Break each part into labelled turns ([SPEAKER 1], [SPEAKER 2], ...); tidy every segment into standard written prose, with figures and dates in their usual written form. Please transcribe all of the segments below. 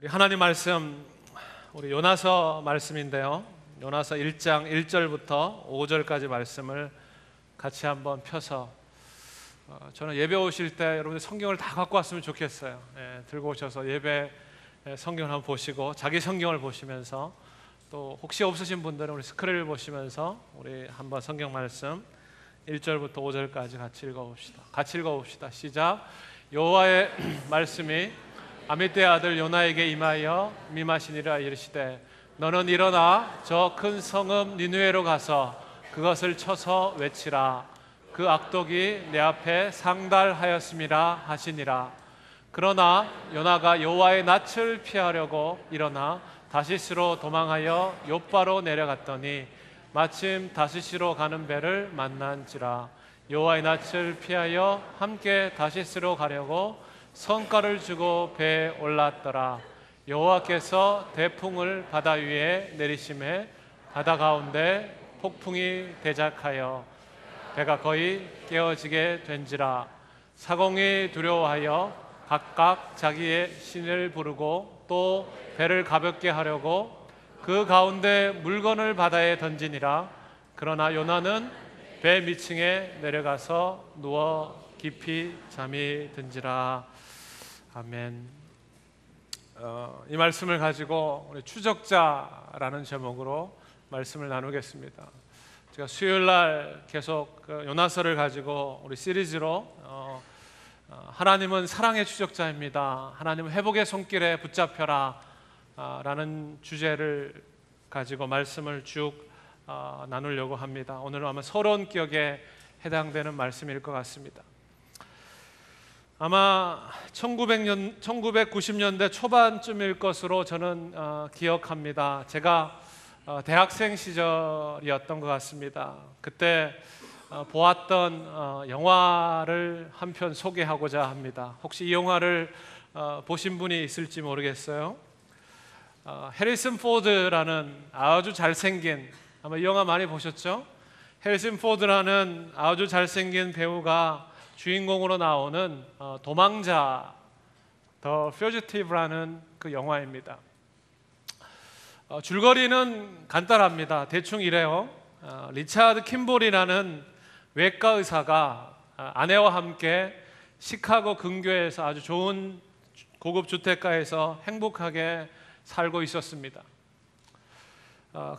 [SPEAKER 1] 우리 하나님 말씀, 우리 요나서 말씀인데요. 요나서 1장 1절부터 5절까지 말씀을 같이 한번 펴서 저는 예배 오실 때 여러분들 성경을 다 갖고 왔으면 좋겠어요. 들고 오셔서 예배 성경을 한번 보시고 자기 성경을 보시면서 또 혹시 없으신 분들은 우리 스크린을 보시면서 우리 한번 성경 말씀 1절부터 5절까지 같이 읽어봅시다. 시작. 여호와의 말씀이 아미떼의 아들 요나에게 임하여 임하시니라. 이르시되 너는 일어나 저 큰 성읍 니느웨로 가서 그것을 쳐서 외치라. 그 악독이 내 앞에 상달하였음이라 하시니라. 그러나 요나가 여호와의 낯을 피하려고 일어나 다시스로 도망하여 욥바로 내려갔더니 마침 다시스로 가는 배를 만난지라. 여호와의 낯을 피하여 함께 다시스로 가려고 성과를 주고 배에 올랐더라. 여호와께서 대풍을 바다 위에 내리심에 바다 가운데 폭풍이 대작하여 배가 거의 깨어지게 된지라. 사공이 두려워하여 각각 자기의 신을 부르고 또 배를 가볍게 하려고 그 가운데 물건을 바다에 던지니라. 그러나 요나는 배 밑층에 내려가서 누워 깊이 잠이 든지라. 아멘. 이 말씀을 가지고 우리 추적자라는 제목으로 말씀을 나누겠습니다. 제가 수요일날 계속 요나서를 가지고 우리 시리즈로 하나님은 사랑의 추적자입니다, 하나님은 회복의 손길에 붙잡혀라 라는 주제를 가지고 말씀을 쭉 나누려고 합니다. 오늘은 아마 서론 기억에 해당되는 말씀일 것 같습니다. 아마 1990년대 초반쯤일 것으로 저는 기억합니다. 제가 대학생 시절이었던 것 같습니다. 그때 보았던 영화를 한 편 소개하고자 합니다. 혹시 이 영화를 보신 분이 있을지 모르겠어요. 해리슨 포드라는 아주 잘생긴, 아마 이 영화 많이 보셨죠? 해리슨 포드라는 아주 잘생긴 배우가 주인공으로 나오는 도망자, 더 퓨지티브라는 그 영화입니다. 줄거리는 간단합니다. 대충 이래요. 리차드 킴볼이라는 외과 의사가 아내와 함께 시카고 근교에서 아주 좋은 고급 주택가에서 행복하게 살고 있었습니다.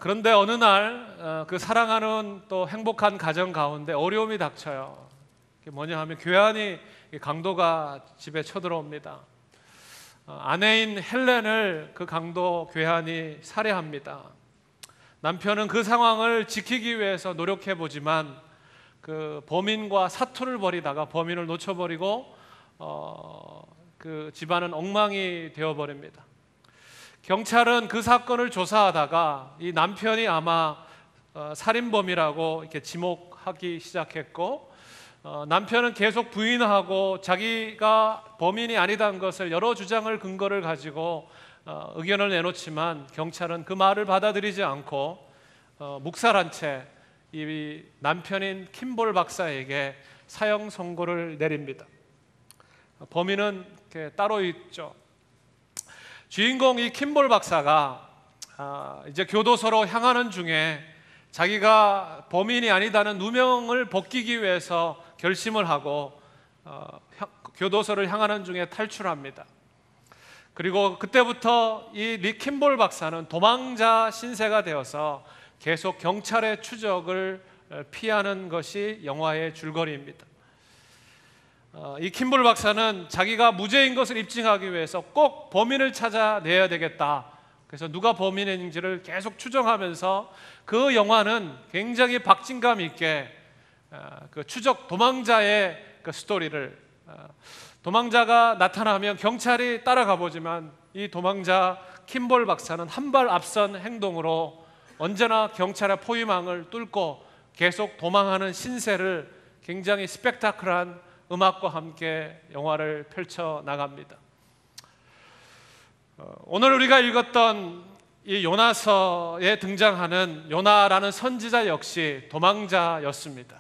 [SPEAKER 1] 그런데 어느 날 그 사랑하는 또 행복한 가정 가운데 어려움이 닥쳐요. 그게 뭐냐 하면 괴한이, 강도가 집에 쳐들어옵니다. 아내인 헬렌을 그 강도 괴한이 살해합니다. 남편은 그 상황을 지키기 위해서 노력해 보지만 그 범인과 사투를 벌이다가 범인을 놓쳐버리고 그 집안은 엉망이 되어버립니다. 경찰은 그 사건을 조사하다가 이 남편이 아마 살인범이라고 이렇게 지목하기 시작했고, 남편은 계속 부인하고 자기가 범인이 아니다는 것을 여러 주장을 근거를 가지고 의견을 내놓지만 경찰은 그 말을 받아들이지 않고 묵살한 채 이 남편인 킴볼 박사에게 사형 선고를 내립니다. 범인은 이렇게 따로 있죠. 주인공 이 킴볼 박사가 이제 교도소로 향하는 중에 자기가 범인이 아니다는 누명을 벗기기 위해서 결심을 하고 교도소를 향하는 중에 탈출합니다. 그리고 그때부터 이 리 킴볼 박사는 도망자 신세가 되어서 계속 경찰의 추적을 피하는 것이 영화의 줄거리입니다. 이 킴볼 박사는 자기가 무죄인 것을 입증하기 위해서 꼭 범인을 찾아내야 되겠다. 그래서 누가 범인인지를 계속 추정하면서 그 영화는 굉장히 박진감 있게 그 추적 도망자의 그 스토리를, 도망자가 나타나면 경찰이 따라가 보지만 이 도망자 킴볼 박사는 한 발 앞선 행동으로 언제나 경찰의 포위망을 뚫고 계속 도망하는 신세를 굉장히 스펙타클한 음악과 함께 영화를 펼쳐 나갑니다. 오늘 우리가 읽었던 이 요나서에 등장하는 요나라는 선지자 역시 도망자였습니다.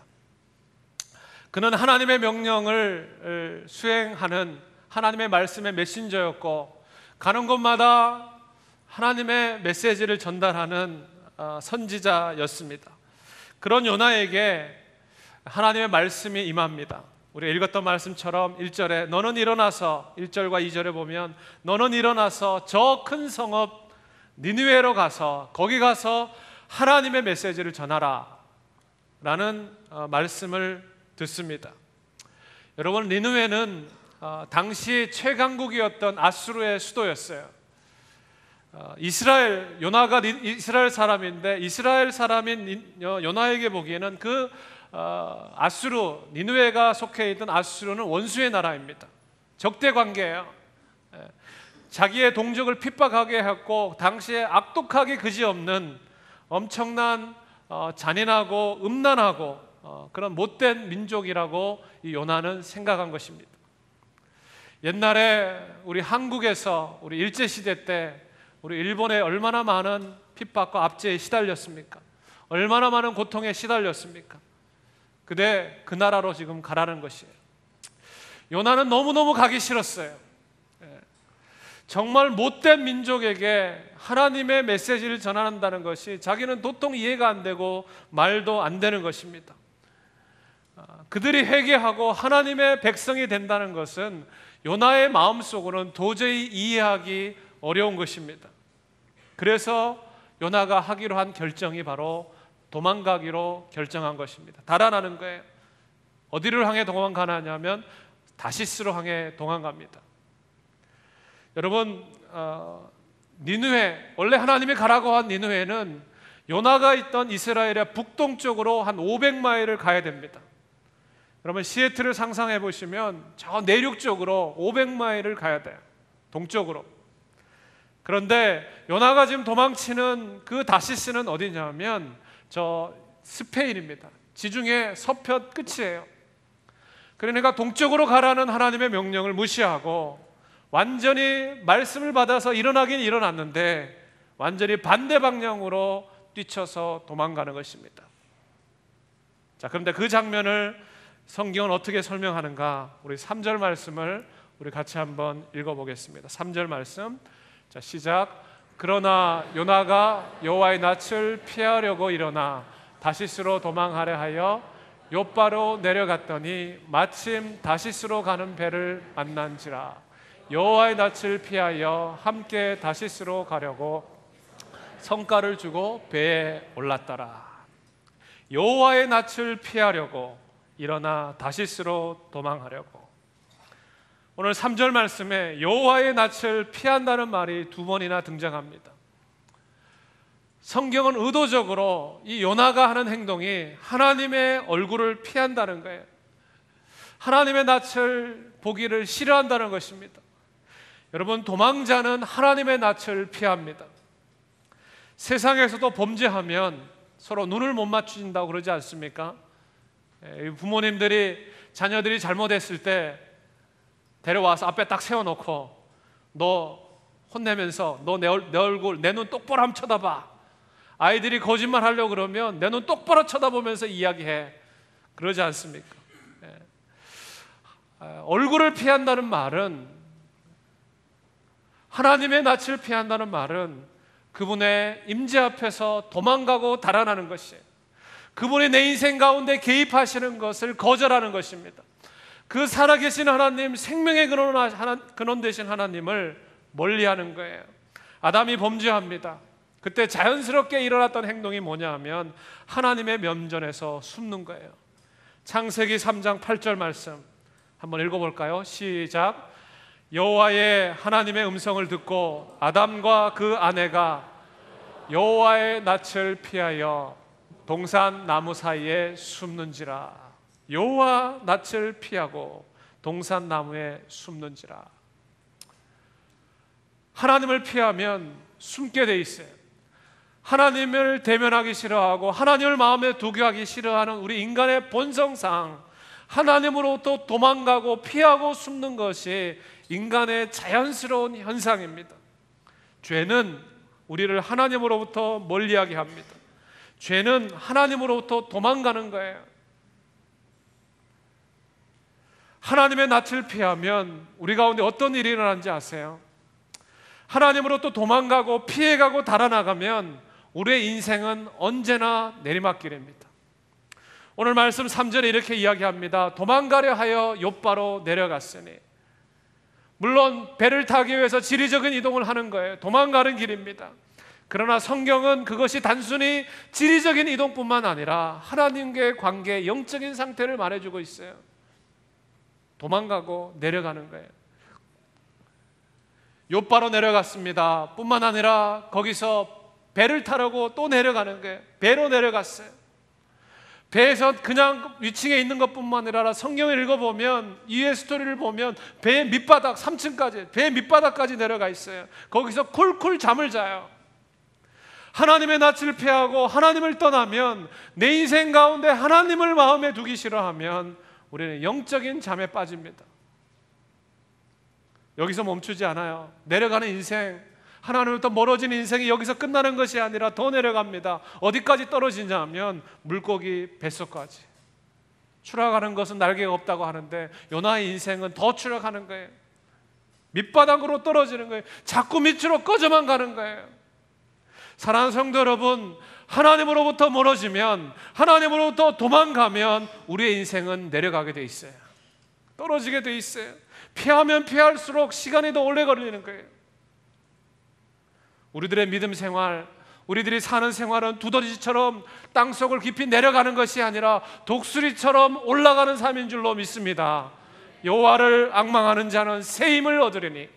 [SPEAKER 1] 그는 하나님의 명령을 수행하는 하나님의 말씀의 메신저였고, 가는 곳마다 하나님의 메시지를 전달하는 선지자였습니다. 그런 요나에게 하나님의 말씀이 임합니다. 우리가 읽었던 말씀처럼 1절에 너는 일어나서, 1절과 2절에 보면 너는 일어나서 저 큰 성읍 니느웨로 가서 거기 가서 하나님의 메시지를 전하라 라는 말씀을 듣습니다. 여러분, 니느웨는 당시 최강국이었던 아수르의 수도였어요. 요나가 이스라엘 사람인데 이스라엘 사람인 요나에게 보기에는 그 아수르, 니느웨가 속해 있던 아수르는 원수의 나라입니다. 적대 관계예요. 자기의 동족을 핍박하게 했고 당시에 악독하기 그지없는 엄청난 잔인하고 음란하고 그런 못된 민족이라고 이 요나는 생각한 것입니다. 옛날에 우리 한국에서 우리 일제시대 때 우리 일본에 얼마나 많은 핍박과 압제에 시달렸습니까? 얼마나 많은 고통에 시달렸습니까? 그대 그 나라로 지금 가라는 것이에요. 요나는 너무너무 가기 싫었어요. 정말 못된 민족에게 하나님의 메시지를 전한다는 것이 자기는 도통 이해가 안 되고 말도 안 되는 것입니다. 그들이 회개하고 하나님의 백성이 된다는 것은 요나의 마음속으로는 도저히 이해하기 어려운 것입니다. 그래서 요나가 하기로 한 결정이 바로 도망가기로 결정한 것입니다. 달아나는 거예요. 어디를 향해 도망가냐면 다시스로 향해 도망갑니다. 여러분, 니느웨, 원래 하나님이 가라고 한 니느웨는 요나가 있던 이스라엘의 북동쪽으로 한 500마일을 가야 됩니다. 여러분, 시애틀을 상상해 보시면 저 내륙 쪽으로 500마일을 가야 돼요. 동쪽으로. 그런데 요나가 지금 도망치는 그 다시스는 어디냐면 저 스페인입니다. 지중해 서편 끝이에요. 그러니까 동쪽으로 가라는 하나님의 명령을 무시하고 완전히 말씀을 받아서 일어나긴 일어났는데 완전히 반대 방향으로 뛰쳐서 도망가는 것입니다. 자, 그런데 그 장면을 성경은 어떻게 설명하는가? 우리 3절 말씀을 우리 같이 한번 읽어보겠습니다. 3절 말씀. 자, 시작. 그러나 요나가 여호와의 낯을 피하려고 일어나 다시스로 도망하려 하여 욥바로 내려갔더니 마침 다시스로 가는 배를 만난지라. 여호와의 낯을 피하여 함께 다시스로 가려고 성과를 주고 배에 올랐더라. 여호와의 낯을 피하려고 일어나 다시스로 도망하려고. 오늘 3절 말씀에 여호와의 낯을 피한다는 말이 2번이나 등장합니다. 성경은 의도적으로 이 요나가 하는 행동이 하나님의 얼굴을 피한다는 거예요. 하나님의 낯을 보기를 싫어한다는 것입니다. 여러분, 도망자는 하나님의 낯을 피합니다. 세상에서도 범죄하면 서로 눈을 못 맞춘다고 그러지 않습니까? 부모님들이 자녀들이 잘못했을 때 데려와서 앞에 딱 세워놓고 너 혼내면서 너 내 얼굴, 내 눈 똑바로 한번 쳐다봐. 아이들이 거짓말 하려고 그러면 내 눈 똑바로 쳐다보면서 이야기해. 그러지 않습니까? 얼굴을 피한다는 말은, 하나님의 낯을 피한다는 말은 그분의 임재 앞에서 도망가고 달아나는 것이에요. 그분이 내 인생 가운데 개입하시는 것을 거절하는 것입니다. 그 살아계신 하나님, 생명의 근원 되신 하나님을 멀리하는 거예요. 아담이 범죄합니다. 그때 자연스럽게 일어났던 행동이 뭐냐 하면 하나님의 면전에서 숨는 거예요. 창세기 3장 8절 말씀 한번 읽어볼까요? 시작. 여호와의 하나님의 음성을 듣고 아담과 그 아내가 여호와의 낯을 피하여 동산 나무 사이에 숨는지라. 여호와 낯을 피하고 동산 나무에 숨는지라. 하나님을 피하면 숨게 돼 있어요. 하나님을 대면하기 싫어하고 하나님을 마음에 두게 하기 싫어하는 우리 인간의 본성상 하나님으로부터 도망가고 피하고 숨는 것이 인간의 자연스러운 현상입니다. 죄는 우리를 하나님으로부터 멀리하게 합니다. 죄는 하나님으로부터 도망가는 거예요. 하나님의 낯을 피하면 우리 가운데 어떤 일이 일어나는지 아세요? 하나님으로부터 도망가고 피해가고 달아나가면 우리의 인생은 언제나 내리막길입니다. 오늘 말씀 3절에 이렇게 이야기합니다. 도망가려 하여 욥바로 내려갔으니. 물론 배를 타기 위해서 지리적인 이동을 하는 거예요. 도망가는 길입니다. 그러나 성경은 그것이 단순히 지리적인 이동뿐만 아니라 하나님과의 관계, 영적인 상태를 말해주고 있어요. 도망가고 내려가는 거예요. 욥바로 내려갔습니다. 뿐만 아니라 거기서 배를 타려고 또 내려가는 거예요. 배로 내려갔어요. 배에서 그냥 위층에 있는 것뿐만 아니라 성경을 읽어보면, 이의 스토리를 보면 배 밑바닥 3층까지, 배 밑바닥까지 내려가 있어요. 거기서 쿨쿨 잠을 자요. 하나님의 낯을 피하고 하나님을 떠나면, 내 인생 가운데 하나님을 마음에 두기 싫어하면 우리는 영적인 잠에 빠집니다. 여기서 멈추지 않아요. 내려가는 인생, 하나님으로부터 멀어진 인생이 여기서 끝나는 것이 아니라 더 내려갑니다. 어디까지 떨어지냐 하면 물고기 뱃속까지. 추락하는 것은 날개가 없다고 하는데 요나의 인생은 더 추락하는 거예요. 밑바닥으로 떨어지는 거예요. 자꾸 밑으로 꺼져만 가는 거예요. 사랑하는 성도 여러분, 하나님으로부터 멀어지면, 하나님으로부터 도망가면 우리의 인생은 내려가게 돼 있어요. 떨어지게 돼 있어요. 피하면 피할수록 시간이 더 오래 걸리는 거예요. 우리들의 믿음 생활, 우리들이 사는 생활은 두더지처럼 땅속을 깊이 내려가는 것이 아니라 독수리처럼 올라가는 삶인 줄로 믿습니다. 여호와를 앙망하는 자는 새 힘을 얻으리니.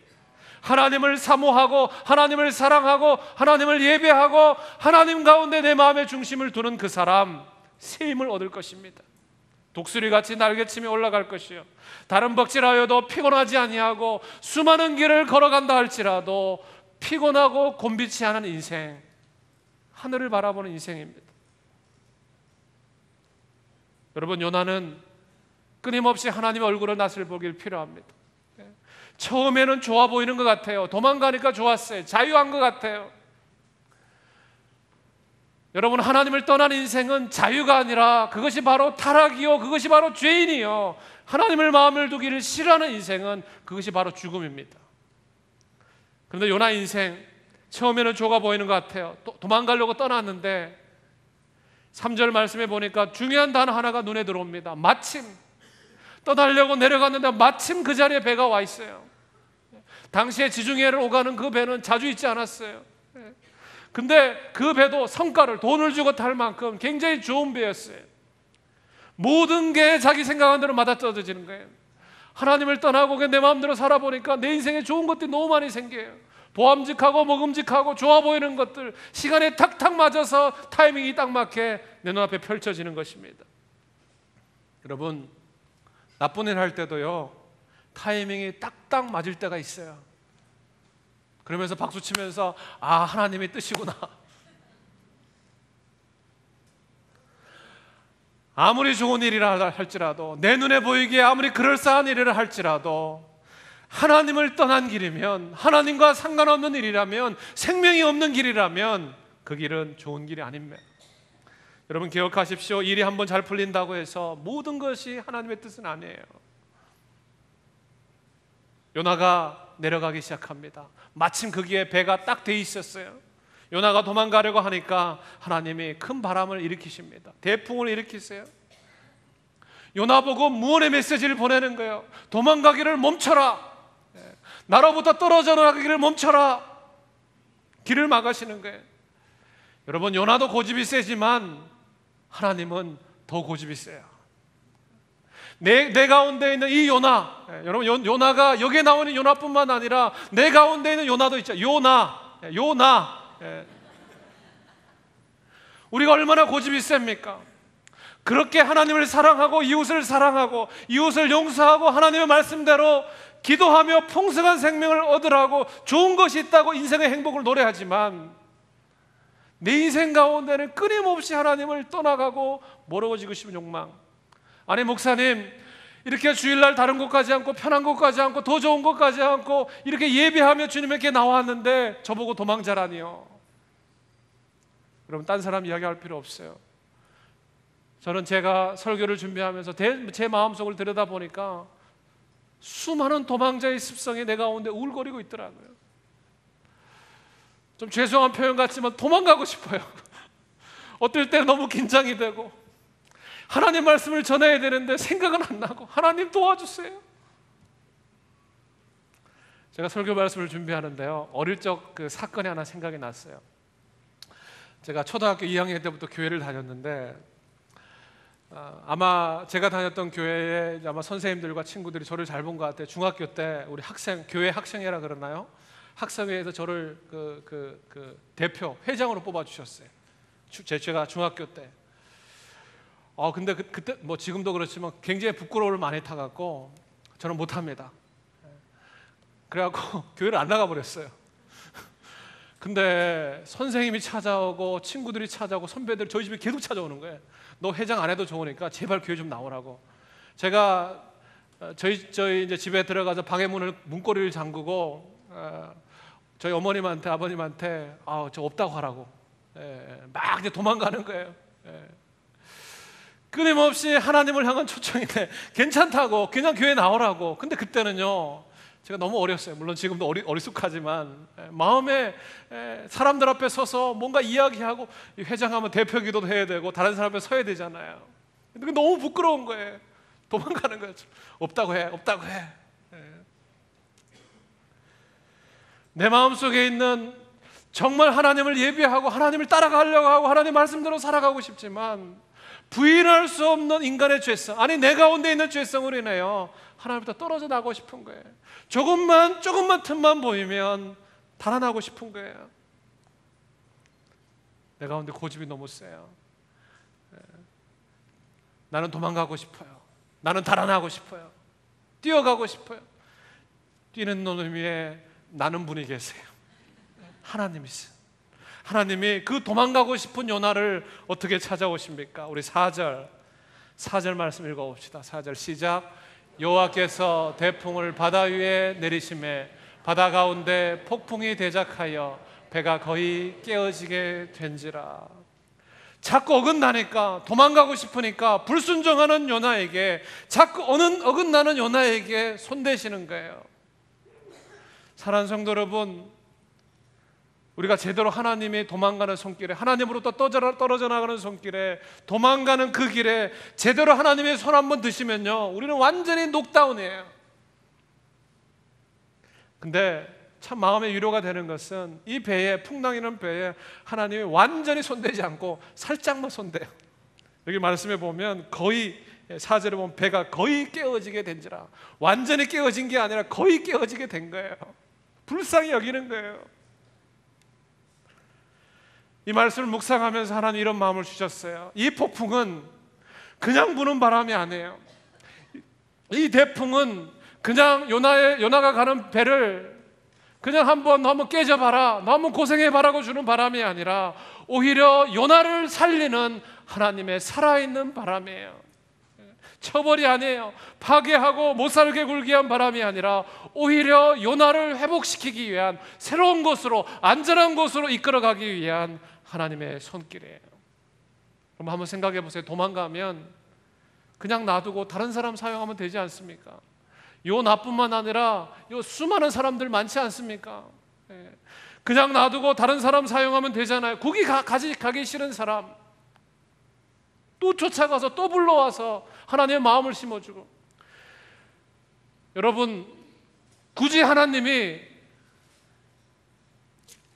[SPEAKER 1] 하나님을 사모하고 하나님을 사랑하고 하나님을 예배하고 하나님 가운데 내 마음의 중심을 두는 그 사람, 새 힘을 얻을 것입니다. 독수리같이 날개치며 올라갈 것이요, 다른 벅질하여도 피곤하지 아니하고 수많은 길을 걸어간다 할지라도 피곤하고 곤비치 않은 인생, 하늘을 바라보는 인생입니다. 여러분, 요나는 끊임없이 하나님의 얼굴을 낯을 보길 필요합니다. 처음에는 좋아 보이는 것 같아요. 도망가니까 좋았어요. 자유한 것 같아요. 여러분, 하나님을 떠난 인생은 자유가 아니라 그것이 바로 타락이요, 그것이 바로 죄인이요, 하나님을 마음을 두기를 싫어하는 인생은 그것이 바로 죽음입니다. 그런데 요나 인생, 처음에는 좋아 보이는 것 같아요. 도망가려고 떠났는데 3절 말씀에 보니까 중요한 단어 하나가 눈에 들어옵니다. 마침. 떠나려고 내려갔는데 마침 그 자리에 배가 와 있어요. 당시에 지중해를 오가는 그 배는 자주 있지 않았어요. 근데 그 배도 성가를, 돈을 주고 탈 만큼 굉장히 좋은 배였어요. 모든 게 자기 생각한 대로 맞아떨어지는 거예요. 하나님을 떠나고 내 마음대로 살아보니까 내 인생에 좋은 것들이 너무 많이 생겨요. 보암직하고 먹음직하고 좋아 보이는 것들, 시간에 탁탁 맞아서 타이밍이 딱 맞게 내 눈앞에 펼쳐지는 것입니다. 여러분, 나쁜 일 할 때도요, 타이밍이 딱딱 맞을 때가 있어요. 그러면서 박수 치면서 아, 하나님의 뜻이구나. 아무리 좋은 일이라 할지라도, 내 눈에 보이기에 아무리 그럴싸한 일이라 할지라도 하나님을 떠난 길이면, 하나님과 상관없는 일이라면, 생명이 없는 길이라면 그 길은 좋은 길이 아닙니다. 여러분, 기억하십시오. 일이 한번 잘 풀린다고 해서 모든 것이 하나님의 뜻은 아니에요. 요나가 내려가기 시작합니다. 마침 거기에 배가 딱 돼 있었어요. 요나가 도망가려고 하니까 하나님이 큰 바람을 일으키십니다. 대풍을 일으키세요. 요나 보고 무언의 메시지를 보내는 거예요. 도망가기를 멈춰라. 나로부터 떨어져 나가기를 멈춰라. 길을 막으시는 거예요. 여러분, 요나도 고집이 세지만 하나님은 더 고집이 세요. 내 가운데 있는 이 요나, 여러분, 요나가 여기에 나오는 요나뿐만 아니라 내 가운데 있는 요나도 있죠. 요나. 우리가 얼마나 고집이 셉니까? 그렇게 하나님을 사랑하고 이웃을 사랑하고 이웃을 용서하고 하나님의 말씀대로 기도하며 풍성한 생명을 얻으라고 좋은 것이 있다고 인생의 행복을 노래하지만 내 인생 가운데는 끊임없이 하나님을 떠나가고 멀어지고 싶은 욕망. 아니, 목사님, 이렇게 주일날 다른 곳 가지 않고 편한 곳 가지 않고 더 좋은 곳 가지 않고 이렇게 예배하며 주님에게 나왔는데 저보고 도망자라니요. 여러분, 딴 사람 이야기할 필요 없어요. 저는 제가 설교를 준비하면서 제 마음속을 들여다보니까 수많은 도망자의 습성이 내 가운데 우울거리고 있더라고요. 좀 죄송한 표현 같지만 도망가고 싶어요. 어떨 때 너무 긴장이 되고 하나님 말씀을 전해야 되는데 생각은 안 나고 하나님 도와주세요. 제가 설교 말씀을 준비하는데요, 어릴 적 그 사건이 하나 생각이 났어요. 제가 초등학교 2학년 때부터 교회를 다녔는데 아마 제가 다녔던 교회에 아마 선생님들과 친구들이 저를 잘 본 것 같아요. 중학교 때 우리 학생, 교회 학생회라 그러나요? 학생회에서 저를 그 대표 회장으로 뽑아주셨어요. 제가 중학교 때. 근데 그때 뭐 지금도 그렇지만 굉장히 부끄러움을 많이 타갖고 저는 못합니다. 그래갖고 교회를 안 나가버렸어요. 근데 선생님이 찾아오고 친구들이 찾아오고 선배들이 저희 집에 계속 찾아오는 거예요. 너 회장 안 해도 좋으니까 제발 교회 좀 나오라고. 제가 저희 이제 집에 들어가서 방해 문고리를 잠그고 저희 어머님한테 아버님한테 저 없다고 하라고 막 이제 도망가는 거예요. 끊임없이 하나님을 향한 초청인데 괜찮다고 그냥 교회 나오라고. 근데 그때는요 제가 너무 어렸어요. 물론 지금도 어리숙하지만 마음에 사람들 앞에 서서 뭔가 이야기하고 회장하면 대표 기도도 해야 되고 다른 사람 앞에 서야 되잖아요. 근데 너무 부끄러운 거예요. 도망가는 거예요. 없다고 해. 내 마음속에 있는 정말 하나님을 예비하고 하나님을 따라가려고 하고 하나님 말씀대로 살아가고 싶지만 부인할 수 없는 인간의 죄성, 아니 내 가운데 있는 죄성으로 인해요 하나님부터 떨어져 나가고 싶은 거예요. 조금만 틈만 보이면 달아나고 싶은 거예요. 내 가운데 고집이 너무 세요. 나는 도망가고 싶어요. 나는 달아나고 싶어요. 뛰어가고 싶어요. 뛰는 놈 위에 나는 분이 계세요. 하나님이세요. 하나님이 그 도망가고 싶은 요나를 어떻게 찾아오십니까? 우리 4절 말씀 읽어봅시다. 4절 시작. 여호와께서 대풍을 바다 위에 내리심에 바다 가운데 폭풍이 대작하여 배가 거의 깨어지게 된지라. 자꾸 어긋나니까 도망가고 싶으니까 불순종하는 요나에게 자꾸 어긋나는 요나에게 손대시는 거예요. 사랑하는 성도 여러분, 우리가 제대로 하나님이 도망가는 손길에 하나님으로부터 떨어져 나가는 손길에 도망가는 그 길에 제대로 하나님의 손 한번 드시면요 우리는 완전히 녹다운이에요. 근데 참 마음의 위로가 되는 것은 이 배에 풍랑이는 배에 하나님이 완전히 손대지 않고 살짝만 손대요. 여기 말씀에 보면 거의 4절에 보면 배가 거의 깨어지게 된지라. 완전히 깨어진 게 아니라 거의 깨어지게 된 거예요. 불쌍히 여기는 거예요. 이 말씀을 묵상하면서 하나님 이런 마음을 주셨어요. 이 폭풍은 그냥 부는 바람이 아니에요. 이 대풍은 그냥 요나가 가는 배를 그냥 한번 깨져봐라, 너 한번 고생해봐라고 주는 바람이 아니라 오히려 요나를 살리는 하나님의 살아있는 바람이에요. 처벌이 아니에요. 파괴하고 못 살게 굴게 한 바람이 아니라 오히려 요나를 회복시키기 위한 새로운 곳으로, 안전한 곳으로 이끌어가기 위한 하나님의 손길이에요. 그럼 한번 생각해 보세요. 도망가면 그냥 놔두고 다른 사람 사용하면 되지 않습니까? 요 나뿐만 아니라 요 수많은 사람들 많지 않습니까? 그냥 놔두고 다른 사람 사용하면 되잖아요. 거기 가기 싫은 사람 또 쫓아가서 또 불러와서 하나님의 마음을 심어주고. 여러분, 굳이 하나님이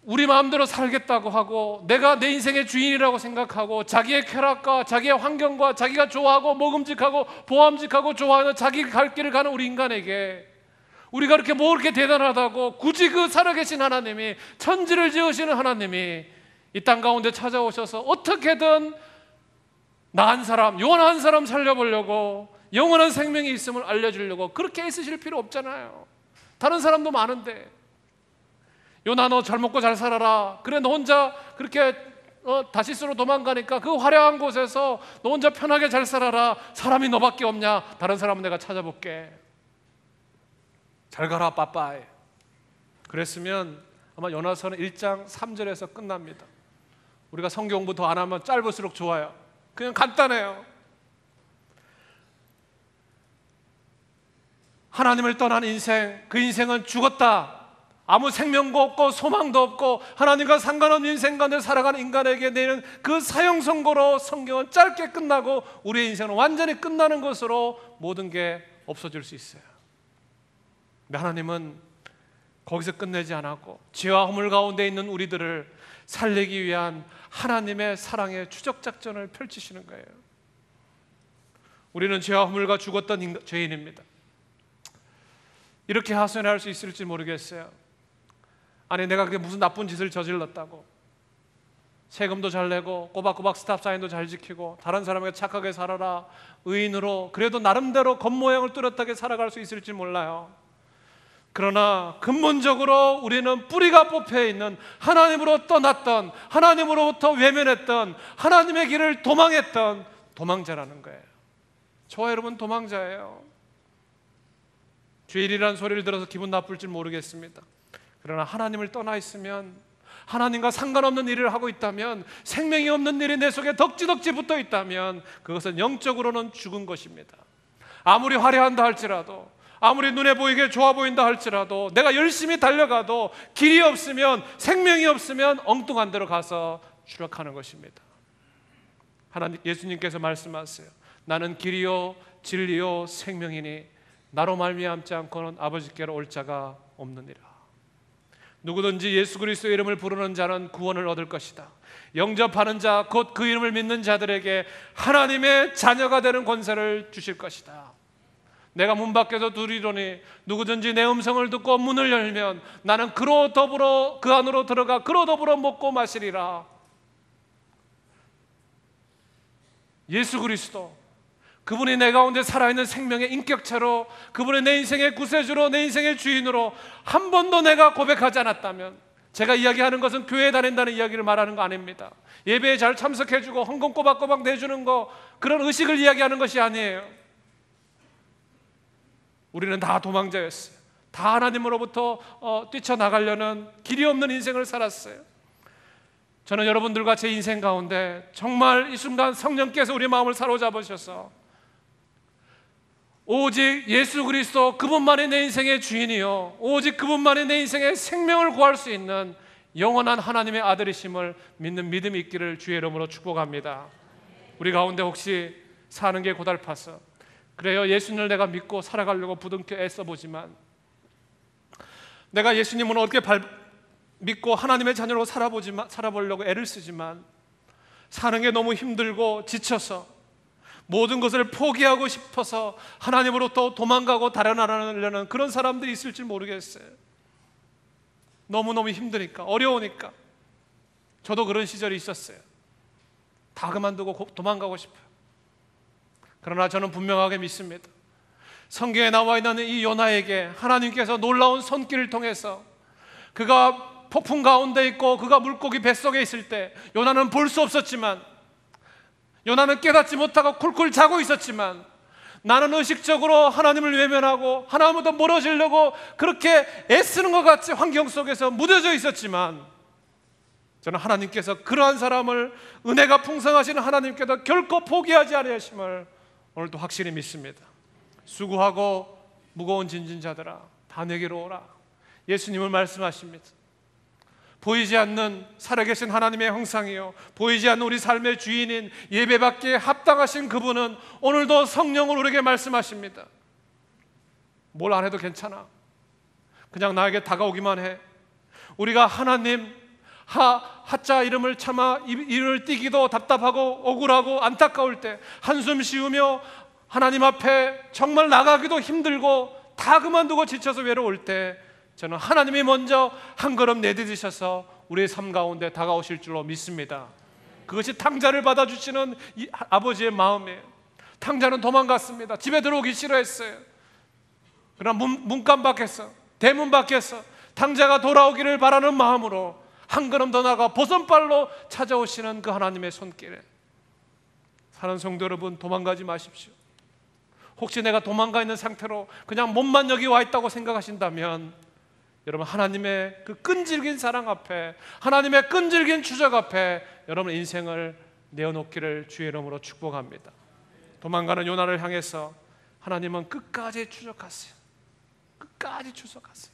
[SPEAKER 1] 우리 마음대로 살겠다고 하고 내가 내 인생의 주인이라고 생각하고 자기의 쾌락과 자기의 환경과 자기가 좋아하고 먹음직하고 보암직하고 좋아하는 자기 갈 길을 가는 우리 인간에게 우리가 그렇게 뭐 그렇게 대단하다고 굳이 그 살아계신 하나님이, 천지를 지으시는 하나님이 이 땅 가운데 찾아오셔서 어떻게든 나은 사람, 영원한 사람 살려보려고, 영원한 생명이 있음을 알려주려고 그렇게 애쓰실 필요 없잖아요. 다른 사람도 많은데. 요나 너 잘 먹고 잘 살아라. 그래 너 혼자 그렇게 다시스로 도망가니까 그 화려한 곳에서 너 혼자 편하게 잘 살아라. 사람이 너밖에 없냐? 다른 사람은 내가 찾아볼게. 잘 가라 빠빠이. 그랬으면 아마 요나서는 1장 3절에서 끝납니다. 우리가 성경 공부 더 안 하면 짧을수록 좋아요. 그냥 간단해요. 하나님을 떠난 인생, 그 인생은 죽었다. 아무 생명도 없고 소망도 없고 하나님과 상관없는 인생 가운데 살아가는 인간에게 내는 그 사형 선고로 성경은 짧게 끝나고 우리의 인생은 완전히 끝나는 것으로 모든 게 없어질 수 있어요. 근데 하나님은 거기서 끝내지 않았고 죄와 허물 가운데 있는 우리들을 살리기 위한 하나님의 사랑의 추적 작전을 펼치시는 거예요. 우리는 죄와 허물과 죽었던 죄인입니다. 이렇게 하소연할 수 있을지 모르겠어요. 아니, 내가 그게 무슨 나쁜 짓을 저질렀다고 세금도 잘 내고 꼬박꼬박 스탑사인도 잘 지키고 다른 사람에게 착하게 살아라, 의인으로 그래도 나름대로 겉모양을 뚜렷하게 살아갈 수 있을지 몰라요. 그러나 근본적으로 우리는 뿌리가 뽑혀 있는, 하나님으로 떠났던, 하나님으로부터 외면했던, 하나님의 길을 도망했던 도망자라는 거예요. 저와 여러분 도망자예요. 죄인이라는 소리를 들어서 기분 나쁠지 모르겠습니다. 그러나 하나님을 떠나 있으면, 하나님과 상관없는 일을 하고 있다면, 생명이 없는 일이 내 속에 덕지덕지 붙어 있다면 그것은 영적으로는 죽은 것입니다. 아무리 화려한다 할지라도, 아무리 눈에 보이게 좋아 보인다 할지라도, 내가 열심히 달려가도 길이 없으면, 생명이 없으면 엉뚱한 데로 가서 추락하는 것입니다. 예수님께서 말씀하세요. 나는 길이요 진리요 생명이니 나로 말미암지 않고는 아버지께로 올 자가 없느니라. 누구든지 예수 그리스도의 이름을 부르는 자는 구원을 얻을 것이다. 영접하는 자, 곧 그 이름을 믿는 자들에게 하나님의 자녀가 되는 권세를 주실 것이다. 내가 문 밖에서 두리로니 누구든지 내 음성을 듣고 문을 열면 나는 그로 더불어 그 안으로 들어가 그로 더불어 먹고 마시리라. 예수 그리스도, 그분이 내 가운데 살아있는 생명의 인격체로, 그분이 내 인생의 구세주로, 내 인생의 주인으로 한 번도 내가 고백하지 않았다면, 제가 이야기하는 것은 교회에 다닌다는 이야기를 말하는 거 아닙니다. 예배에 잘 참석해주고 헌금 꼬박꼬박 내주는 거, 그런 의식을 이야기하는 것이 아니에요. 우리는 다 도망자였어요. 다 하나님으로부터 뛰쳐나가려는 길이 없는 인생을 살았어요. 저는 여러분들과 제 인생 가운데 정말 이 순간 성령께서 우리 마음을 사로잡으셔서 오직 예수 그리스도 그분만이 내 인생의 주인이요, 오직 그분만이 내 인생의 생명을 구할 수 있는 영원한 하나님의 아들이심을 믿는 믿음이 있기를 주의 이름으로 축복합니다. 우리 가운데 혹시 사는 게 고달파서, 그래요, 예수님을 내가 믿고 살아가려고 부둥켜 애써보지만, 내가 예수님을 어떻게 믿고 하나님의 자녀로 살아보려고 애를 쓰지만 사는 게 너무 힘들고 지쳐서 모든 것을 포기하고 싶어서 하나님으로부터 도망가고 달아나려는 그런 사람들이 있을지 모르겠어요. 너무너무 힘드니까, 어려우니까. 저도 그런 시절이 있었어요. 다 그만두고 도망가고 싶어요. 그러나 저는 분명하게 믿습니다. 성경에 나와 있는 이 요나에게 하나님께서 놀라운 손길을 통해서, 그가 폭풍 가운데 있고 그가 물고기 뱃속에 있을 때 요나는 볼 수 없었지만, 요나는 깨닫지 못하고 쿨쿨 자고 있었지만, 나는 의식적으로 하나님을 외면하고 하나님부터 멀어지려고 그렇게 애쓰는 것 같이 환경 속에서 무뎌져 있었지만, 저는 하나님께서 그러한 사람을, 은혜가 풍성하신 하나님께서 결코 포기하지 않으심을 오늘도 확실히 믿습니다. 수고하고 무거운 짐진 자들아 다 내게로 오라. 예수님을 말씀하십니다. 보이지 않는 살아계신 하나님의 형상이요, 보이지 않는 우리 삶의 주인인, 예배받기에 합당하신 그분은 오늘도 성령을 우리에게 말씀하십니다. 뭘 안 해도 괜찮아. 그냥 나에게 다가오기만 해. 우리가 하나님 하자 이름을 참아 이를 띄기도 답답하고 억울하고 안타까울 때, 한숨 쉬우며 하나님 앞에 정말 나가기도 힘들고 다 그만두고 지쳐서 외로울 때, 저는 하나님이 먼저 한 걸음 내디디셔서 우리의 삶 가운데 다가오실 줄로 믿습니다. 그것이 탕자를 받아주시는 아버지의 마음이에요. 탕자는 도망갔습니다. 집에 들어오기 싫어했어요. 그러나 문간 밖에서, 대문 밖에서 탕자가 돌아오기를 바라는 마음으로 한 걸음 더 나가 보선발로 찾아오시는 그 하나님의 손길에, 사는 성도 여러분, 도망가지 마십시오. 혹시 내가 도망가 있는 상태로 그냥 몸만 여기 와 있다고 생각하신다면, 여러분, 하나님의 그 끈질긴 사랑 앞에, 하나님의 끈질긴 추적 앞에 여러분 인생을 내어놓기를 주의 이름으로 축복합니다. 도망가는 요나를 향해서 하나님은 끝까지 추적하세요. 끝까지 추적하세요.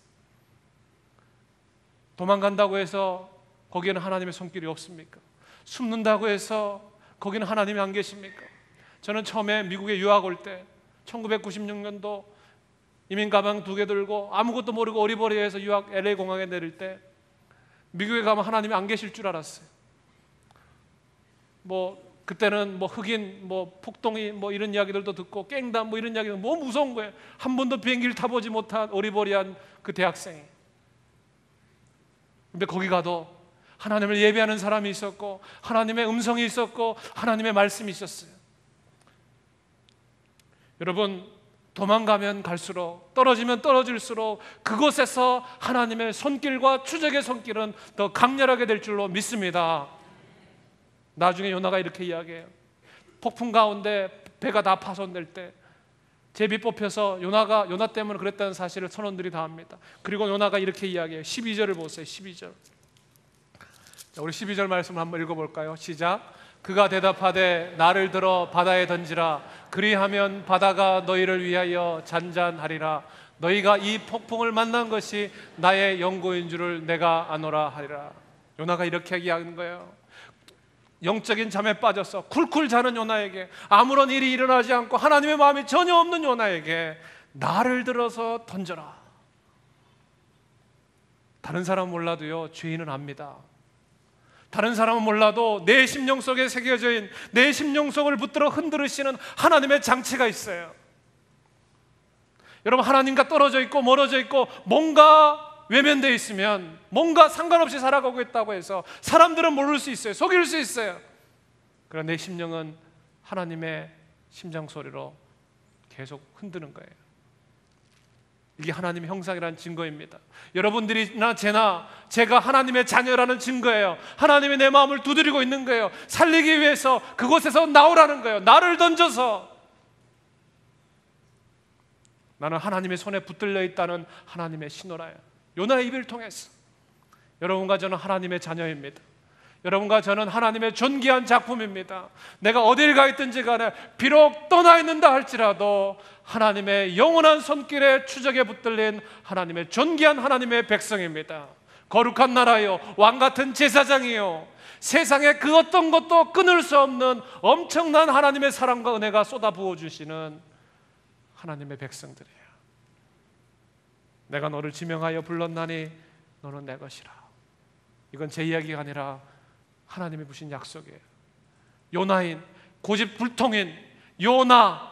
[SPEAKER 1] 도망간다고 해서 거기에는 하나님의 손길이 없습니까? 숨는다고 해서 거기는 하나님이 안 계십니까? 저는 처음에 미국에 유학 올 때 1996년도 이민 가방 2개 들고 아무것도 모르고 어리버리해서 유학 LA 공항에 내릴 때 미국에 가면 하나님이 안 계실 줄 알았어요. 그때는 흑인, 폭동이 이런 이야기들도 듣고 깽단 이런 이야기들 무서운 거예요. 한 번도 비행기를 타보지 못한 어리버리한 그 대학생이. 근데 거기 가도 하나님을 예배하는 사람이 있었고 하나님의 음성이 있었고 하나님의 말씀이 있었어요. 여러분, 도망가면 갈수록, 떨어지면 떨어질수록 그곳에서 하나님의 손길과 추적의 손길은 더 강렬하게 될 줄로 믿습니다. 나중에 요나가 이렇게 이야기해요. 폭풍 가운데 배가 다 파손될 때 제비 뽑혀서 요나 때문에 그랬다는 사실을 선원들이 다 합니다. 그리고 요나가 이렇게 이야기해요. 12절을 보세요. 12절. 자, 우리 12절 말씀을 한번 읽어볼까요? 시작. 그가 대답하되 나를 들어 바다에 던지라. 그리하면 바다가 너희를 위하여 잔잔하리라. 너희가 이 폭풍을 만난 것이 나의 연고인 줄을 내가 아노라 하리라. 요나가 이렇게 이야기하는 거예요. 영적인 잠에 빠져서 쿨쿨 자는 요나에게, 아무런 일이 일어나지 않고 하나님의 마음이 전혀 없는 요나에게 나를 들어서 던져라. 다른 사람은 몰라도요, 죄인은 압니다. 다른 사람은 몰라도 내 심령 속에 새겨져 있는, 내 심령 속을 붙들어 흔들으시는 하나님의 장치가 있어요. 여러분, 하나님과 떨어져 있고 멀어져 있고 뭔가 외면되어 있으면, 뭔가 상관없이 살아가고 있다고 해서 사람들은 모를 수 있어요. 속일 수 있어요. 그러나 내 심령은 하나님의 심장 소리로 계속 흔드는 거예요. 이게 하나님의 형상이라는 증거입니다. 여러분들이나 제가 하나님의 자녀라는 증거예요. 하나님이 내 마음을 두드리고 있는 거예요. 살리기 위해서 그곳에서 나오라는 거예요. 나를 던져서. 나는 하나님의 손에 붙들려 있다는 하나님의 신호라요. 요나의 입을 통해서 여러분과 저는 하나님의 자녀입니다. 여러분과 저는 하나님의 존귀한 작품입니다. 내가 어딜 가 있든지 간에 비록 떠나 있는다 할지라도 하나님의 영원한 손길에 추적에 붙들린 하나님의 존귀한 하나님의 백성입니다. 거룩한 나라요, 왕같은 제사장이요, 세상에 그 어떤 것도 끊을 수 없는 엄청난 하나님의 사랑과 은혜가 쏟아 부어주시는 하나님의 백성들이에요. 내가 너를 지명하여 불렀나니 너는 내 것이라. 이건 제 이야기가 아니라 하나님이 부신 약속이에요. 요나인, 고집불통인 요나,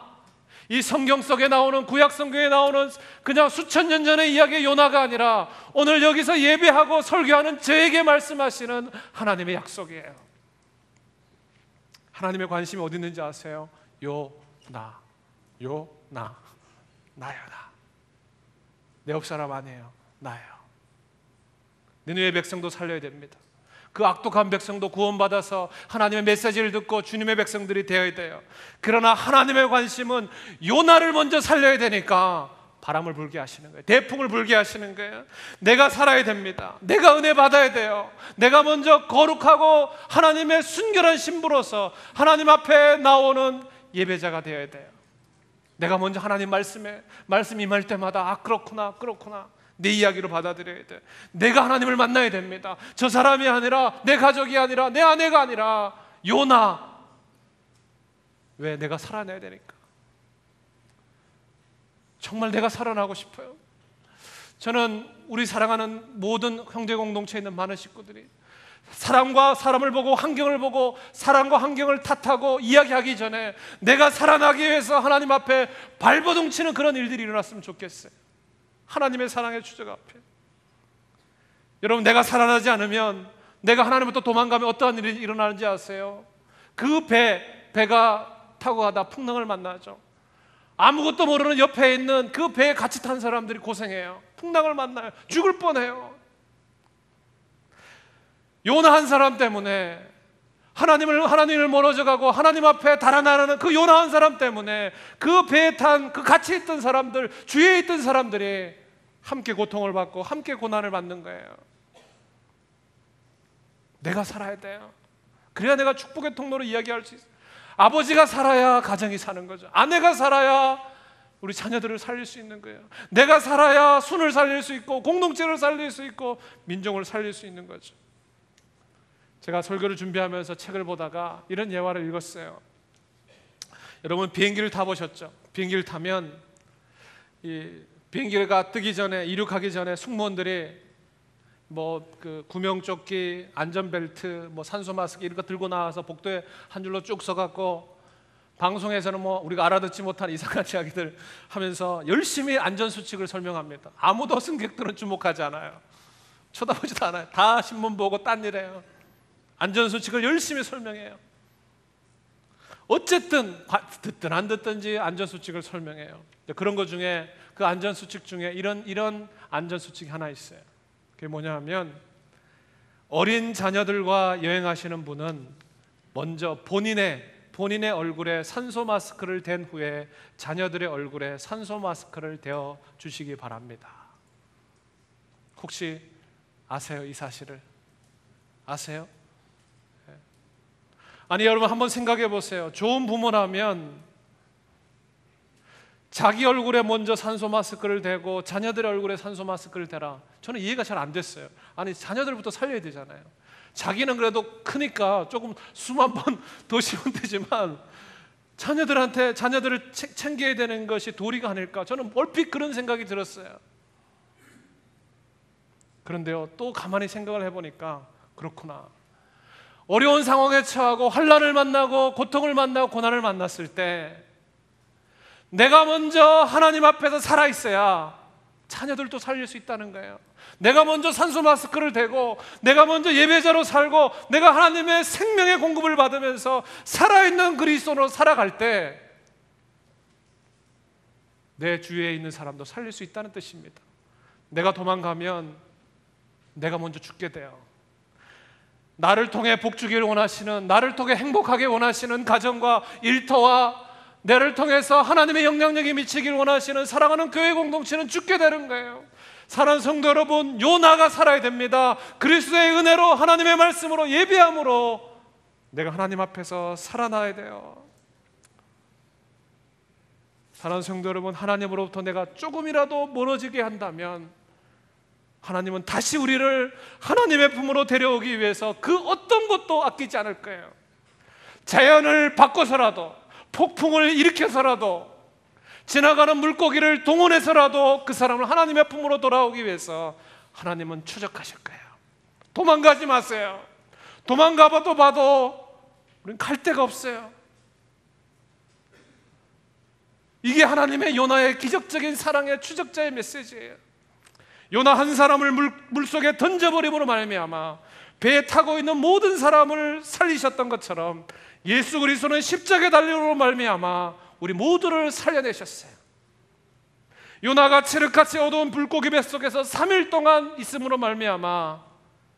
[SPEAKER 1] 이 성경 속에 나오는, 구약 성경에 나오는 그냥 수천 년 전의 이야기의 요나가 아니라 오늘 여기서 예배하고 설교하는 저에게 말씀하시는 하나님의 약속이에요. 하나님의 관심이 어디 있는지 아세요? 요나, 나요, 나. 내 옆사람 아니에요. 나예요. 니느웨 백성도 살려야 됩니다. 그 악독한 백성도 구원받아서 하나님의 메시지를 듣고 주님의 백성들이 되어야 돼요. 그러나 하나님의 관심은 요나를 먼저 살려야 되니까 바람을 불게 하시는 거예요. 대풍을 불게 하시는 거예요. 내가 살아야 됩니다. 내가 은혜 받아야 돼요. 내가 먼저 거룩하고 하나님의 순결한 신부로서 하나님 앞에 나오는 예배자가 되어야 돼요. 내가 먼저 하나님 말씀 임할 때마다 그렇구나 내 이야기로 받아들여야 돼. 내가 하나님을 만나야 됩니다. 저 사람이 아니라, 내 가족이 아니라, 내 아내가 아니라 요나. 왜? 내가 살아내야 되니까. 정말 내가 살아나고 싶어요. 저는 우리 사랑하는 모든 형제 공동체에 있는 많은 식구들이 사람과 사람을 보고 환경을 보고 사람과 환경을 탓하고 이야기하기 전에 내가 살아나기 위해서 하나님 앞에 발버둥 치는 그런 일들이 일어났으면 좋겠어요. 하나님의 사랑의 추적 앞에. 여러분, 내가 살아나지 않으면, 내가 하나님부터 도망가면 어떠한 일이 일어나는지 아세요? 그 배가 타고 가다 풍랑을 만나죠. 아무것도 모르는 옆에 있는 그 배에 같이 탄 사람들이 고생해요. 풍랑을 만나요. 죽을 뻔해요. 요나 한 사람 때문에 하나님을 멀어져 가고 하나님 앞에 달아나는 그 요나 한 사람 때문에 그 배에 탄 그 같이 있던 사람들, 주위에 있던 사람들이 함께 고통을 받고 함께 고난을 받는 거예요. 내가 살아야 돼요. 그래야 내가 축복의 통로로 이야기할 수 있어요. 아버지가 살아야 가정이 사는 거죠. 아내가 살아야 우리 자녀들을 살릴 수 있는 거예요. 내가 살아야 순을 살릴 수 있고 공동체를 살릴 수 있고 민족을 살릴 수 있는 거죠. 제가 설교를 준비하면서 책을 보다가 이런 예화를 읽었어요. 여러분 비행기를 타보셨죠? 비행기를 타면 이 비행기가 뜨기 전에, 이륙하기 전에 승무원들이 그 구명조끼, 안전벨트, 산소 마스크 이런 거 들고 나와서 복도에 한 줄로 쭉 서갖고 방송에서는 우리가 알아듣지 못한 이상한 이야기들 하면서 열심히 안전수칙을 설명합니다. 아무도 승객들은 주목하지 않아요. 쳐다보지도 않아요. 다 신문 보고 딴 일해요. 안전수칙을 열심히 설명해요. 어쨌든 듣든 안 듣든지 안전수칙을 설명해요. 그런 것 중에, 그 안전수칙 중에 이런 안전수칙이 하나 있어요. 그게 뭐냐 하면, 어린 자녀들과 여행하시는 분은 먼저 본인의 얼굴에 산소 마스크를 댄 후에 자녀들의 얼굴에 산소 마스크를 대어 주시기 바랍니다. 혹시 아세요? 이 사실을 아세요? 아니 여러분 한번 생각해 보세요. 좋은 부모라면 자기 얼굴에 먼저 산소 마스크를 대고 자녀들의 얼굴에 산소 마스크를 대라. 저는 이해가 잘 안 됐어요. 아니 자녀들부터 살려야 되잖아요. 자기는 그래도 크니까 조금 숨 한 번 더 쉬면 되지만 자녀들을 챙겨야 되는 것이 도리가 아닐까. 저는 얼핏 그런 생각이 들었어요. 그런데요, 또 가만히 생각을 해보니까 그렇구나. 어려운 상황에 처하고 환난을 만나고 고통을 만나고 고난을 만났을 때 내가 먼저 하나님 앞에서 살아있어야 자녀들도 살릴 수 있다는 거예요. 내가 먼저 산소 마스크를 대고 내가 먼저 예배자로 살고 내가 하나님의 생명의 공급을 받으면서 살아있는 그리스도로 살아갈 때 내 주위에 있는 사람도 살릴 수 있다는 뜻입니다. 내가 도망가면 내가 먼저 죽게 돼요. 나를 통해 복 주기를 원하시는, 나를 통해 행복하게 원하시는 가정과 일터와 나를 통해서 하나님의 영향력이 미치기를 원하시는 사랑하는 교회 공동체는 죽게 되는 거예요. 사랑하는 성도 여러분, 요나가 살아야 됩니다. 그리스도의 은혜로, 하나님의 말씀으로, 예배함으로 내가 하나님 앞에서 살아나야 돼요. 사랑하는 성도 여러분, 하나님으로부터 내가 조금이라도 멀어지게 한다면 하나님은 다시 우리를 하나님의 품으로 데려오기 위해서 그 어떤 것도 아끼지 않을 거예요. 자연을 바꿔서라도, 폭풍을 일으켜서라도, 지나가는 물고기를 동원해서라도 그 사람을 하나님의 품으로 돌아오기 위해서 하나님은 추적하실 거예요. 도망가지 마세요. 도망가봐도 우린 갈 데가 없어요. 이게 하나님의 요나의 기적적인 사랑의 추적자의 메시지예요. 요나 한 사람을 물속에 던져버림으로 말미암아 배에 타고 있는 모든 사람을 살리셨던 것처럼 예수 그리스도는 십자가에 달림으로 말미암아 우리 모두를 살려내셨어요. 요나가 칠흑같이 어두운 불고기 뱃속에서 3일 동안 있음으로 말미암아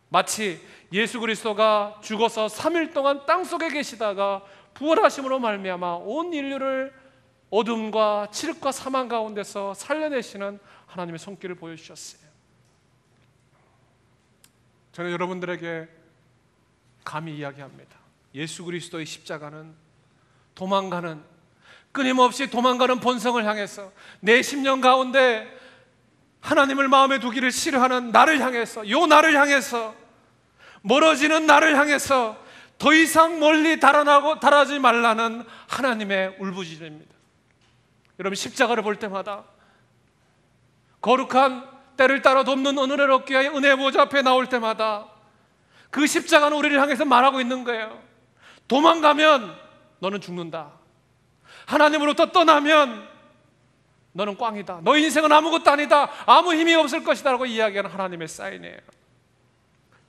[SPEAKER 1] 마치 예수 그리스도가 죽어서 3일 동안 땅속에 계시다가 부활하심으로 말미암아 온 인류를 어둠과 칠흑과 사망 가운데서 살려내시는 하나님의 손길을 보여주셨어요. 저는 여러분들에게 감히 이야기합니다. 예수 그리스도의 십자가는 도망가는, 끊임없이 도망가는 본성을 향해서, 내 심령 가운데 하나님을 마음에 두기를 싫어하는 나를 향해서, 요 나를 향해서, 멀어지는 나를 향해서 더 이상 멀리 달아나지 말라는 하나님의 울부짖음입니다. 여러분 십자가를 볼 때마다, 거룩한 때를 따라 돕는 오늘을 얻기 위하여 은혜의 보좌 앞에 나올 때마다 그 십자가는 우리를 향해서 말하고 있는 거예요. 도망가면 너는 죽는다. 하나님으로부터 떠나면 너는 꽝이다. 너 인생은 아무것도 아니다. 아무 힘이 없을 것이다 라고 이야기하는 하나님의 사인이에요.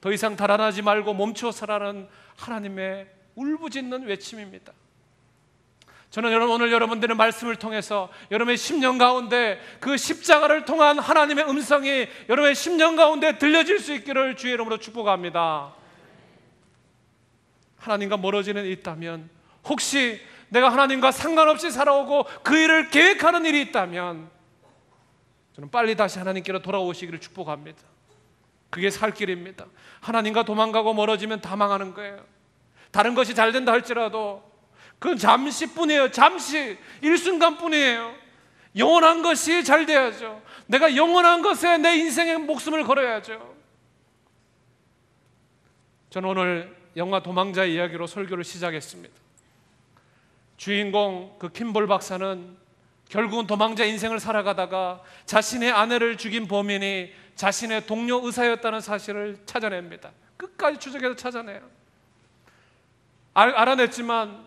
[SPEAKER 1] 더 이상 달아나지 말고 멈추어 서라는 하나님의 울부짖는 외침입니다. 저는 오늘 여러분들의 말씀을 통해서 여러분의 심령 가운데 그 십자가를 통한 하나님의 음성이 여러분의 심령 가운데 들려질 수 있기를 주의 이름으로 축복합니다. 하나님과 멀어지는 일이 있다면, 혹시 내가 하나님과 상관없이 살아오고 그 일을 계획하는 일이 있다면 저는 빨리 다시 하나님께로 돌아오시기를 축복합니다. 그게 살 길입니다. 하나님과 도망가고 멀어지면 다 망하는 거예요. 다른 것이 잘 된다 할지라도 그건 잠시뿐이에요. 잠시, 일순간뿐이에요. 영원한 것이 잘 돼야죠. 내가 영원한 것에 내 인생의 목숨을 걸어야죠. 저는 오늘 영화 도망자의 이야기로 설교를 시작했습니다. 주인공 그 킴볼 박사는 결국은 도망자 인생을 살아가다가 자신의 아내를 죽인 범인이 자신의 동료 의사였다는 사실을 찾아냅니다. 끝까지 추적해서 찾아내요. 알아냈지만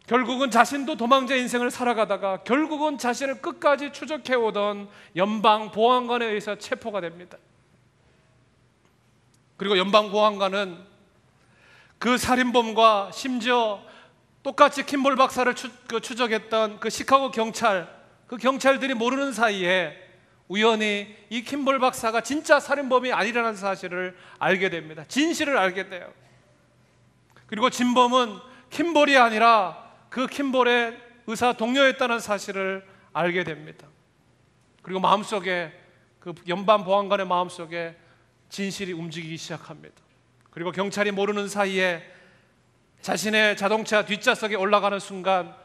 [SPEAKER 1] 결국은 자신도 도망자 인생을 살아가다가 결국은 자신을 끝까지 추적해오던 연방보안관에 의해서 체포가 됩니다. 그리고 연방보안관은 그 살인범과 심지어 똑같이 킴볼 박사를 추적했던 그 시카고 경찰, 그 경찰들이 모르는 사이에 우연히 이 킴볼 박사가 진짜 살인범이 아니라는 사실을 알게 됩니다. 진실을 알게 돼요. 그리고 진범은 킴볼이 아니라 그 킴볼의 의사 동료였다는 사실을 알게 됩니다. 그리고 마음속에 그 연방보안관의 마음속에 진실이 움직이기 시작합니다. 그리고 경찰이 모르는 사이에 자신의 자동차 뒷좌석에 올라가는 순간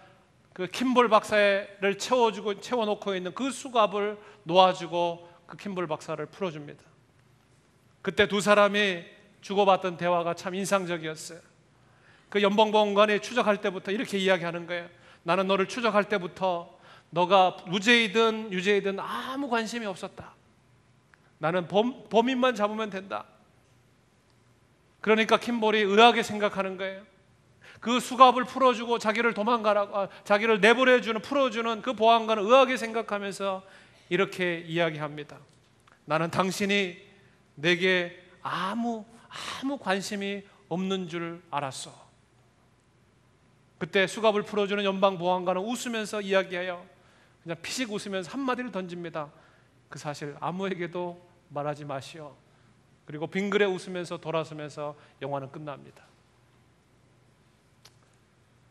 [SPEAKER 1] 그 킴볼 박사를 채워놓고 있는 그 수갑을 놓아주고 그 킴볼 박사를 풀어줍니다. 그때 두 사람이 주고받던 대화가 참 인상적이었어요. 그 연방보안관이 추적할 때부터 이렇게 이야기하는 거예요. 나는 너를 추적할 때부터 너가 무죄이든 유죄이든 아무 관심이 없었다. 나는 범인만 잡으면 된다. 그러니까 킴볼이 의아하게 생각하는 거예요. 그 수갑을 풀어주고 자기를 내보내주는 풀어주는 그 보안관은 의아하게 생각하면서 이렇게 이야기합니다. 나는 당신이 내게 아무 관심이 없는 줄 알았어. 그때 수갑을 풀어주는 연방보안관은 웃으면서 이야기해요. 그냥 피식 웃으면서 한마디를 던집니다. 그 사실 아무에게도 말하지 마시오. 그리고 빙그레 웃으면서 돌아서면서 영화는 끝납니다.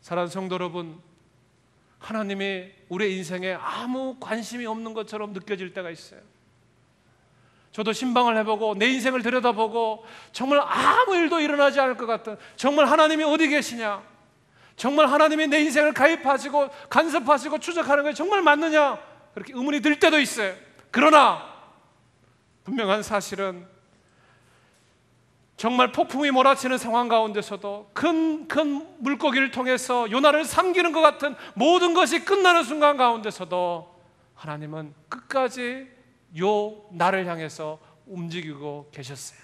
[SPEAKER 1] 사랑하는 성도 여러분, 하나님이 우리의 인생에 아무 관심이 없는 것처럼 느껴질 때가 있어요. 저도 신방을 해보고 내 인생을 들여다보고 정말 아무 일도 일어나지 않을 것 같은, 정말 하나님이 어디 계시냐, 정말 하나님이 내 인생을 가입하시고 간섭하시고 추적하는 것이 정말 맞느냐, 그렇게 의문이 들 때도 있어요. 그러나 분명한 사실은 정말 폭풍이 몰아치는 상황 가운데서도 큰 물고기를 통해서 요나를 삼키는 것 같은 모든 것이 끝나는 순간 가운데서도 하나님은 끝까지 요나를 향해서 움직이고 계셨어요.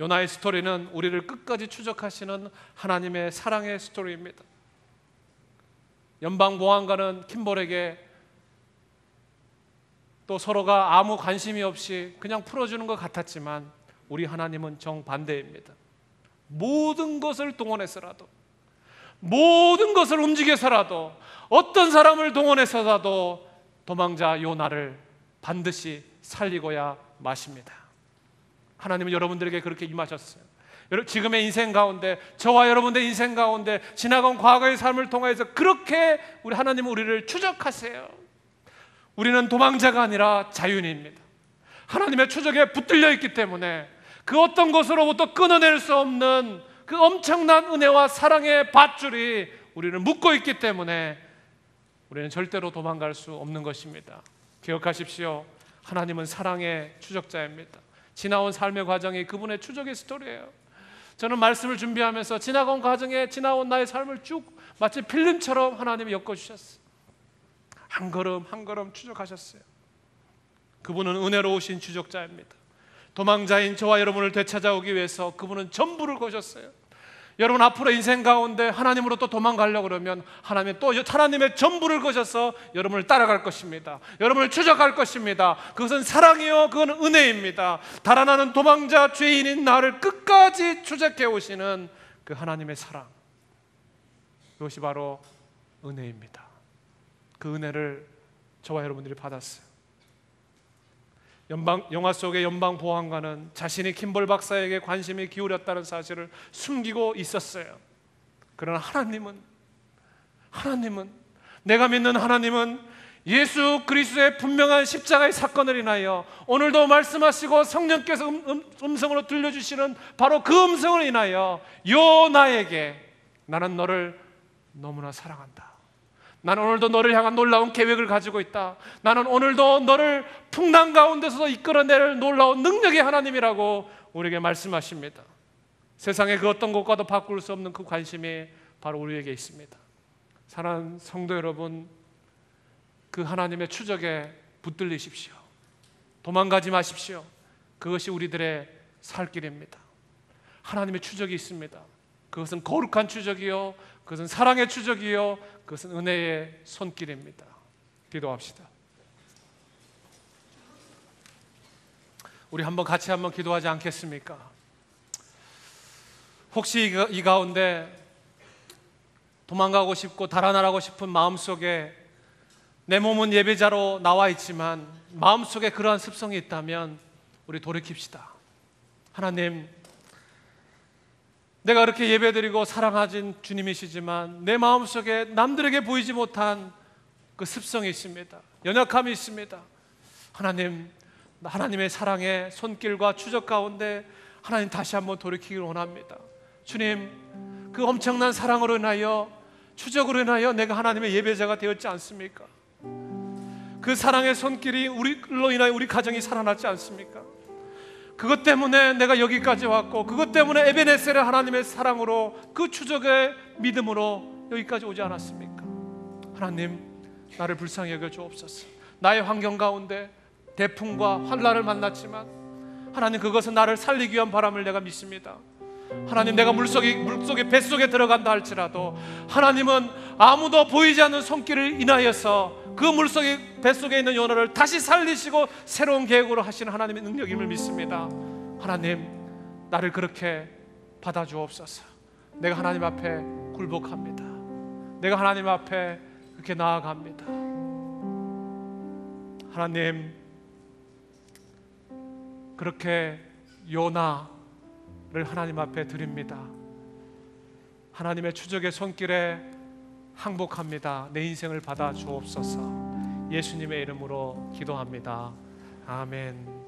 [SPEAKER 1] 요나의 스토리는 우리를 끝까지 추적하시는 하나님의 사랑의 스토리입니다. 연방보안관은 킴볼에게 또 서로가 아무 관심이 없이 그냥 풀어주는 것 같았지만 우리 하나님은 정반대입니다. 모든 것을 동원해서라도, 모든 것을 움직여서라도, 어떤 사람을 동원해서라도 도망자 요나를 반드시 살리고야 마십니다. 하나님은 여러분들에게 그렇게 임하셨어요. 지금의 인생 가운데, 저와 여러분들의 인생 가운데 지나간 과거의 삶을 통해서 그렇게 우리 하나님은 우리를 추적하세요. 우리는 도망자가 아니라 자유인입니다. 하나님의 추적에 붙들려 있기 때문에 그 어떤 것으로부터 끊어낼 수 없는 그 엄청난 은혜와 사랑의 밧줄이 우리를 묶고 있기 때문에 우리는 절대로 도망갈 수 없는 것입니다. 기억하십시오. 하나님은 사랑의 추적자입니다. 지나온 삶의 과정이 그분의 추적의 스토리예요. 저는 말씀을 준비하면서 지나온 과정에 지나온 나의 삶을 쭉 마치 필름처럼 하나님이 엮어주셨어요. 한 걸음 한 걸음 추적하셨어요. 그분은 은혜로우신 추적자입니다. 도망자인 저와 여러분을 되찾아오기 위해서 그분은 전부를 거셨어요. 여러분 앞으로 인생 가운데 하나님으로 또 도망가려고 그러면 하나님은 또 하나님의 전부를 거셔서 여러분을 따라갈 것입니다. 여러분을 추적할 것입니다. 그것은 사랑이요, 그건 은혜입니다. 달아나는 도망자 죄인인 나를 끝까지 추적해 오시는 그 하나님의 사랑, 그것이 바로 은혜입니다. 그 은혜를 저와 여러분들이 받았어요. 영화 속의 연방보안관은 자신이 킴볼 박사에게 관심이 기울였다는 사실을 숨기고 있었어요. 그러나 하나님은 내가 믿는 하나님은 예수 그리스도의 분명한 십자가의 사건을 인하여 오늘도 말씀하시고 성령께서 음성으로 들려주시는 바로 그 음성을 인하여 요나에게 나는 너를 너무나 사랑한다, 나는 오늘도 너를 향한 놀라운 계획을 가지고 있다. 나는 오늘도 너를 풍랑 가운데서 이끌어낼 놀라운 능력의 하나님이라고 우리에게 말씀하십니다. 세상의 그 어떤 것과도 바꿀 수 없는 그 관심이 바로 우리에게 있습니다. 사랑하는 성도 여러분, 그 하나님의 추적에 붙들리십시오. 도망가지 마십시오. 그것이 우리들의 살 길입니다. 하나님의 추적이 있습니다. 그것은 거룩한 추적이요, 그것은 사랑의 추적이요, 그것은 은혜의 손길입니다. 기도합시다. 우리 같이 한번 기도하지 않겠습니까? 혹시 이 가운데 도망가고 싶고 달아나고 싶은 마음속에, 내 몸은 예배자로 나와 있지만 마음속에 그러한 습성이 있다면 우리 돌이킵시다. 하나님, 내가 그렇게 예배드리고 사랑하신 주님이시지만 내 마음속에 남들에게 보이지 못한 그 습성이 있습니다. 연약함이 있습니다. 하나님, 하나님의 사랑의 손길과 추적 가운데 하나님 다시 한번 돌이키길 원합니다. 주님, 그 엄청난 사랑으로 인하여, 추적으로 인하여 내가 하나님의 예배자가 되었지 않습니까? 그 사랑의 손길이 우리로 인하여 우리 가정이 살아났지 않습니까? 그것 때문에 내가 여기까지 왔고, 그것 때문에 에베네셀의 하나님의 사랑으로, 그 추적의 믿음으로 여기까지 오지 않았습니까? 하나님, 나를 불쌍히 여겨 주옵소서. 나의 환경 가운데 대풍과 환난을 만났지만 하나님, 그것은 나를 살리기 위한 바람을 내가 믿습니다. 하나님, 내가 물속에 뱃속에 들어간다 할지라도 하나님은 아무도 보이지 않는 손길을 인하여서 그 물속에 뱃속에 있는 요나를 다시 살리시고 새로운 계획으로 하시는 하나님의 능력임을 믿습니다. 하나님, 나를 그렇게 받아주옵소서. 내가 하나님 앞에 굴복합니다. 내가 하나님 앞에 그렇게 나아갑니다. 하나님, 그렇게 요나를 하나님 앞에 드립니다. 하나님의 추적의 손길에 항복합니다. 내 인생을 받아 주옵소서. 예수님의 이름으로 기도합니다. 아멘.